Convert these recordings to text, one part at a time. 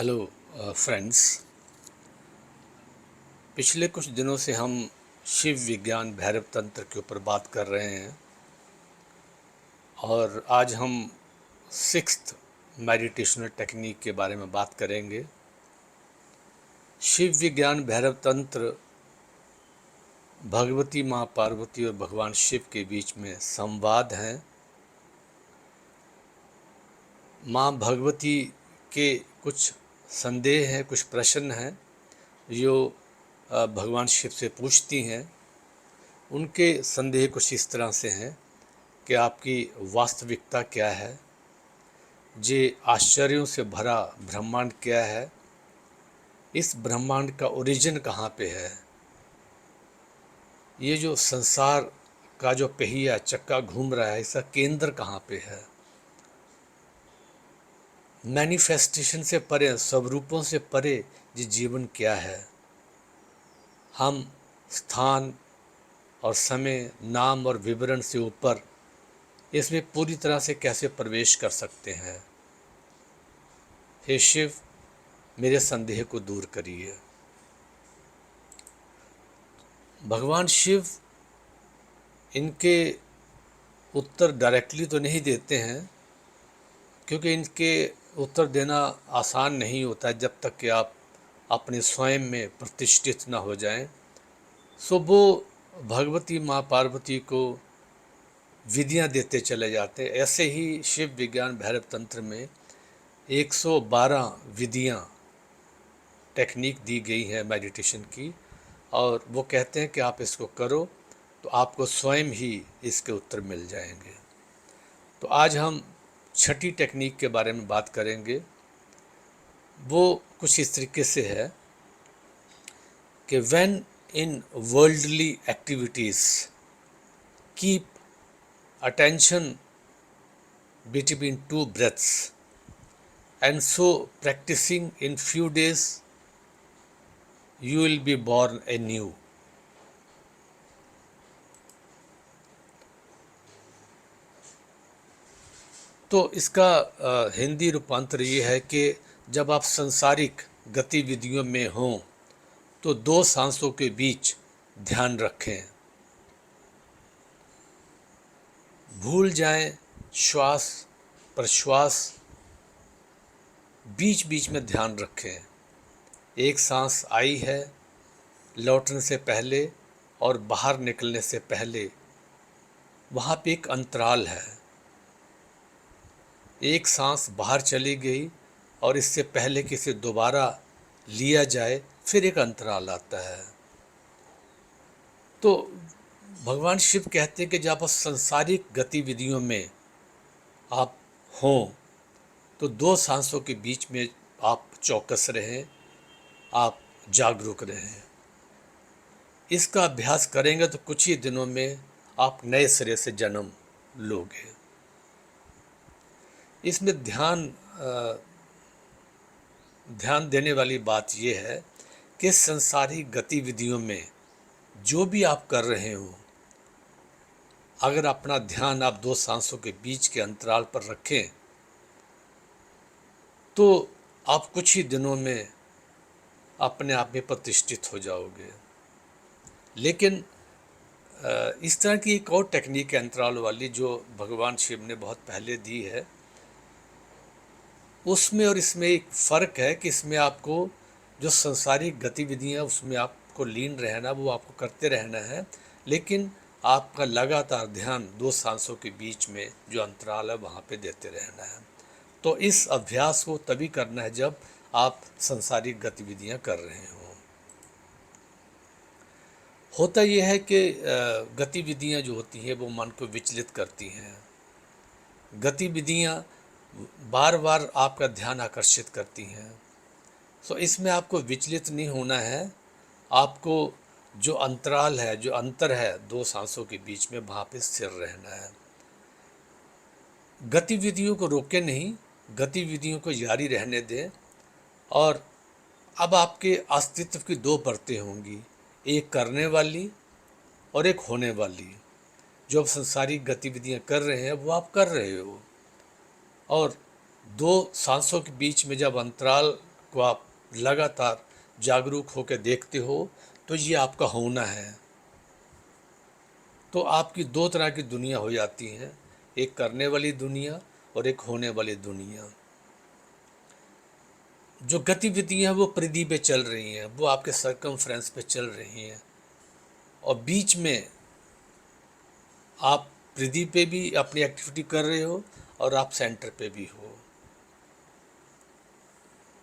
Hello friends. पिछले कुछ दिनों से हम शिव विज्ञान भैरव तंत्र के ऊपर बात कर रहे हैं और आज हम सिक्स्थ मेडिटेशनल टेक्निक के बारे में बात करेंगे। शिव विज्ञान भैरव तंत्र भगवती माँ पार्वती और भगवान शिव के बीच में संवाद हैं। माँ भगवती के कुछ संदेह हैं, कुछ प्रश्न हैं जो भगवान शिव से पूछती हैं। उनके संदेह कुछ इस तरह से हैं कि आपकी वास्तविकता क्या है, ये आश्चर्यों से भरा ब्रह्मांड क्या है, इस ब्रह्मांड का ओरिजिन कहाँ पे है, ये जो संसार का जो पहिया चक्का घूम रहा है इसका केंद्र कहाँ पे है, मैनिफेस्टेशन से परे, स्वरूपों से परे ये जीवन क्या है, हम स्थान और समय, नाम और विवरण से ऊपर इसमें पूरी तरह से कैसे प्रवेश कर सकते हैं। हे शिव, मेरे संदेह को दूर करिए। भगवान शिव इनके उत्तर डायरेक्टली तो नहीं देते हैं, क्योंकि इनके उत्तर देना आसान नहीं होता है जब तक कि आप अपने स्वयं में प्रतिष्ठित न हो जाएं। सो वो भगवती माँ पार्वती को विधियाँ देते चले जाते हैं। ऐसे ही शिव विज्ञान भैरव तंत्र में 112 विधियाँ, टेक्निक दी गई है मेडिटेशन की, और वो कहते हैं कि आप इसको करो तो आपको स्वयं ही इसके उत्तर मिल जाएंगे। तो आज हम छठी टेक्निक के बारे में बात करेंगे। वो कुछ इस तरीके से है कि when in worldly activities keep attention between two breaths and so practicing in few days you will be born anew। तो इसका हिंदी रूपांतर ये है कि जब आप सांसारिक गतिविधियों में हों तो दो सांसों के बीच ध्यान रखें, भूल जाएं श्वास प्रश्वास, बीच बीच में ध्यान रखें। एक सांस आई है, लौटने से पहले और बाहर निकलने से पहले वहाँ पे एक अंतराल है। एक सांस बाहर चली गई और इससे पहले कि इसे दोबारा लिया जाए फिर एक अंतराल आता है। तो भगवान शिव कहते हैं कि जब आप सांसारिक गतिविधियों में आप हों तो दो सांसों के बीच में आप चौकस रहें, आप जागरूक रहें। इसका अभ्यास करेंगे तो कुछ ही दिनों में आप नए सिरे से जन्म लोगे। इसमें ध्यान देने वाली बात यह है कि सांसारिक गतिविधियों में जो भी आप कर रहे हो, अगर अपना ध्यान आप दो सांसों के बीच के अंतराल पर रखें तो आप कुछ ही दिनों में अपने आप में प्रतिष्ठित हो जाओगे। लेकिन इस तरह की एक और टेक्निक है अंतराल वाली जो भगवान शिव ने बहुत पहले दी है। उसमें और इसमें एक फ़र्क है कि इसमें आपको जो सांसारिक गतिविधियाँ उसमें आपको लीन रहना, वो आपको करते रहना है, लेकिन आपका लगातार ध्यान दो सांसों के बीच में जो अंतराल है वहाँ पे देते रहना है। तो इस अभ्यास को तभी करना है जब आप सांसारिक गतिविधियाँ कर रहे हो। होता यह है कि गतिविधियाँ जो होती हैं वो मन को विचलित करती हैं। गतिविधियाँ बार बार आपका ध्यान आकर्षित करती हैं। सो इसमें आपको विचलित नहीं होना है। आपको जो अंतराल है, जो अंतर है दो सांसों के बीच में, वहाँ पे स्थिर रहना है। गतिविधियों को रोके नहीं, गतिविधियों को जारी रहने दें। और अब आपके अस्तित्व की दो परतें होंगी, एक करने वाली और एक होने वाली। जो आप सांसारिक गतिविधियाँ कर रहे हैं वो आप कर रहे हो, और दो सांसों के बीच में जब अंतराल को आप लगातार जागरूक होकर देखते हो, तो ये आपका होना है। तो आपकी दो तरह की दुनिया हो जाती हैं, एक करने वाली दुनिया और एक होने वाली दुनिया। जो गतिविधियां वो परिधि पे चल रही हैं, वो आपके सरकमफ्रेंस पे चल रही हैं, और बीच में आप परिधि पे भी अपनी एक्टिविटी कर रहे हो और आप सेंटर पे भी हो।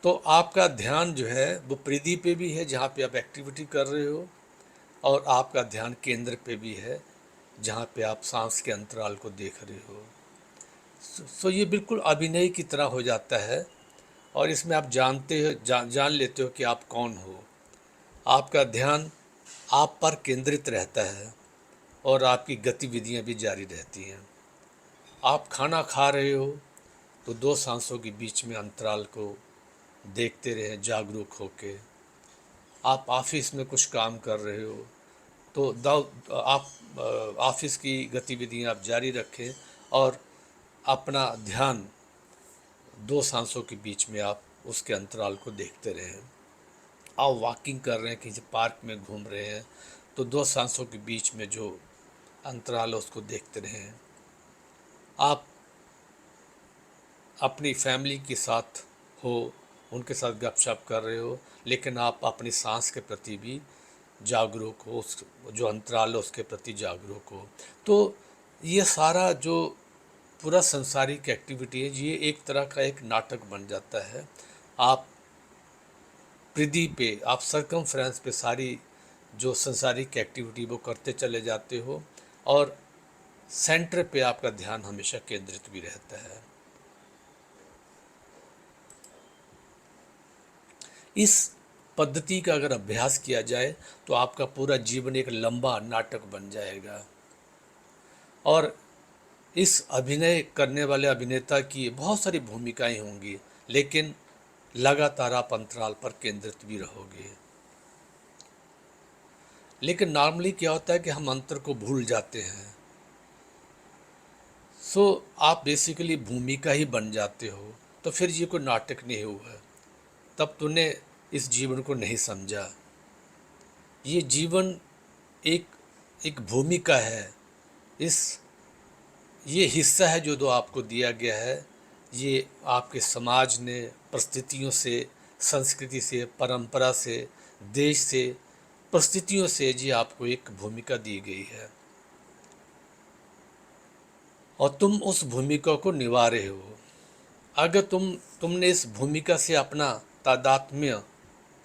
तो आपका ध्यान जो है वो परिधि पे भी है जहाँ पे आप एक्टिविटी कर रहे हो, और आपका ध्यान केंद्र पे भी है जहाँ पे आप सांस के अंतराल को देख रहे हो। सो ये बिल्कुल अभिनय की तरह हो जाता है, और इसमें आप जानते हो, जान लेते हो कि आप कौन हो। आपका ध्यान आप पर केंद्रित रहता है और आपकी गतिविधियां भी जारी रहती हैं। आप खाना खा रहे हो तो दो सांसों के बीच में अंतराल को देखते रहें जागरूक होके। आप ऑफिस में कुछ काम कर रहे हो तो आप ऑफिस की गतिविधियां आप जारी रखें, और अपना ध्यान दो सांसों के बीच में आप उसके अंतराल को देखते रहें। आप वॉकिंग कर रहे हैं, किसी पार्क में घूम रहे हैं, तो दो सांसों के बीच में जो अंतराल है उसको देखते रहें। आप अपनी फैमिली के साथ हो, उनके साथ गपशप कर रहे हो, लेकिन आप अपनी सांस के प्रति भी जागरूक हो, उस जो अंतराल है उसके प्रति जागरूक हो। तो ये सारा जो पूरा संसारिक एक्टिविटी है, ये एक तरह का एक नाटक बन जाता है। आप परिधि पे, आप सरकमफ्रेंस पे सारी जो संसारिक एक्टिविटी वो करते चले जाते हो, और सेंटर पे आपका ध्यान हमेशा केंद्रित भी रहता है। इस पद्धति का अगर अभ्यास किया जाए तो आपका पूरा जीवन एक लंबा नाटक बन जाएगा, और इस अभिनय करने वाले अभिनेता की बहुत सारी भूमिकाएं होंगी, लेकिन लगातार आप अंतराल पर केंद्रित भी रहोगे। लेकिन नॉर्मली क्या होता है कि हम अंतर को भूल जाते हैं। सो आप बेसिकली भूमिका ही बन जाते हो, तो फिर ये कोई नाटक नहीं हुआ, तब तूने इस जीवन को नहीं समझा। ये जीवन एक एक भूमिका है, इस ये हिस्सा है जो आपको दिया गया है। ये आपके समाज ने, परिस्थितियों से, संस्कृति से, परंपरा से, देश से, परिस्थितियों से जी आपको एक भूमिका दी गई है, और तुम उस भूमिका को निभा रहे हो। अगर तुमने इस भूमिका से अपना तादात्म्य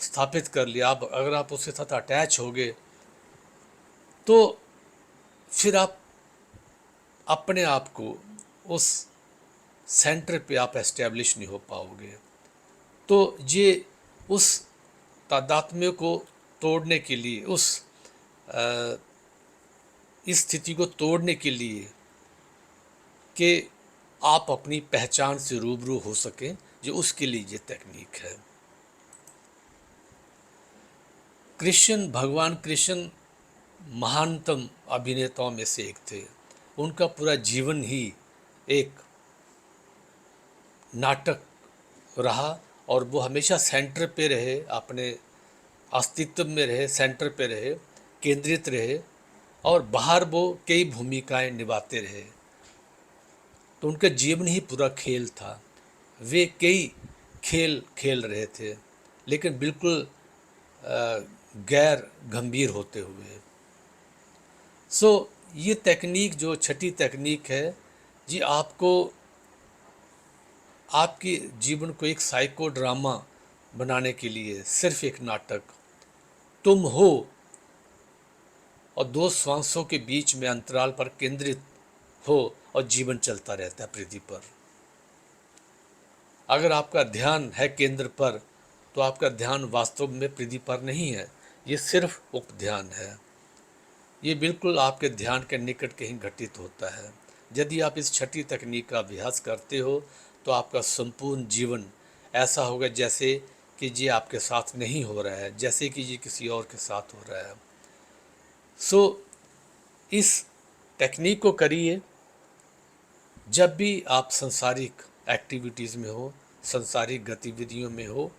स्थापित कर लिया, अगर आप उसके साथ अटैच हो गए, तो फिर आप अपने आप को उस सेंटर पे आप एस्टेब्लिश नहीं हो पाओगे। तो ये उस तादात्म्य को तोड़ने के लिए, उस इस स्थिति को तोड़ने के लिए कि आप अपनी पहचान से रूबरू हो सकें, जो उसके लिए ये तकनीक है। भगवान कृष्ण महानतम अभिनेताओं में से एक थे। उनका पूरा जीवन ही एक नाटक रहा, और वो हमेशा सेंटर पे रहे, अपने अस्तित्व में रहे, सेंटर पे रहे, केंद्रित रहे, और बाहर वो कई भूमिकाएं निभाते रहे। तो उनका जीवन ही पूरा खेल था। वे कई खेल खेल रहे थे, लेकिन बिल्कुल गैर गंभीर होते हुए। सो ये तकनीक, जो छठी तकनीक है जी, आपको आपके जीवन को एक साइको ड्रामा बनाने के लिए, सिर्फ एक नाटक तुम हो, और दो श्वासों के बीच में अंतराल पर केंद्रित हो, और जीवन चलता रहता है पृथ्वी पर। अगर आपका ध्यान है केंद्र पर, तो आपका ध्यान वास्तव में पृथ्वी पर नहीं है, ये सिर्फ उपध्यान है। ये बिल्कुल आपके ध्यान के निकट कहीं घटित होता है। यदि आप इस छठी तकनीक का अभ्यास करते हो, तो आपका संपूर्ण जीवन ऐसा होगा जैसे कि ये आपके साथ नहीं हो रहा है, जैसे कि ये किसी और के साथ हो रहा है। सो इस टेक्निक को करिए जब भी आप संसारिक एक्टिविटीज़ में हो, संसारिक गतिविधियों में हो,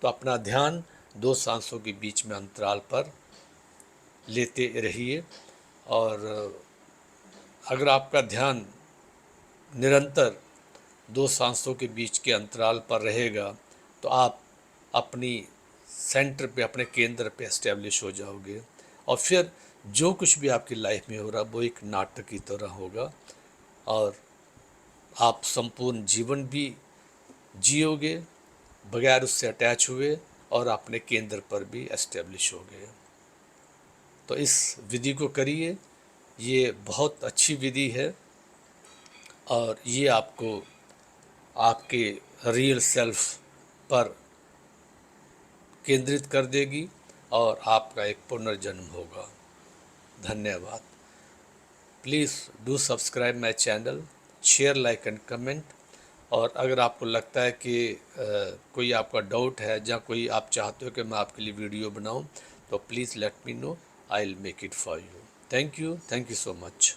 तो अपना ध्यान 2 सांसों के बीच में अंतराल पर लेते रहिए। और अगर आपका ध्यान निरंतर 2 सांसों के बीच के अंतराल पर रहेगा तो आप अपनी सेंटर पे, अपने केंद्र पे एस्टेब्लिश हो जाओगे। और फिर जो कुछ भी आपकी लाइफ में हो रहा वो एक नाटक की तरह होगा, और आप संपूर्ण जीवन भी जियोगे बगैर उससे अटैच हुए, और अपने केंद्र पर भी एस्टेब्लिश हो गए। तो इस विधि को करिए, ये बहुत अच्छी विधि है, और ये आपको आपके रियल सेल्फ पर केंद्रित कर देगी, और आपका एक पुनर्जन्म होगा। धन्यवाद। Please do subscribe my channel, share, like and comment. और अगर आपको लगता है कि कोई आपका डाउट है, या कोई आप चाहते हो कि मैं आपके लिए वीडियो बनाऊं, तो please let me know, I will make it for you. Thank you so much.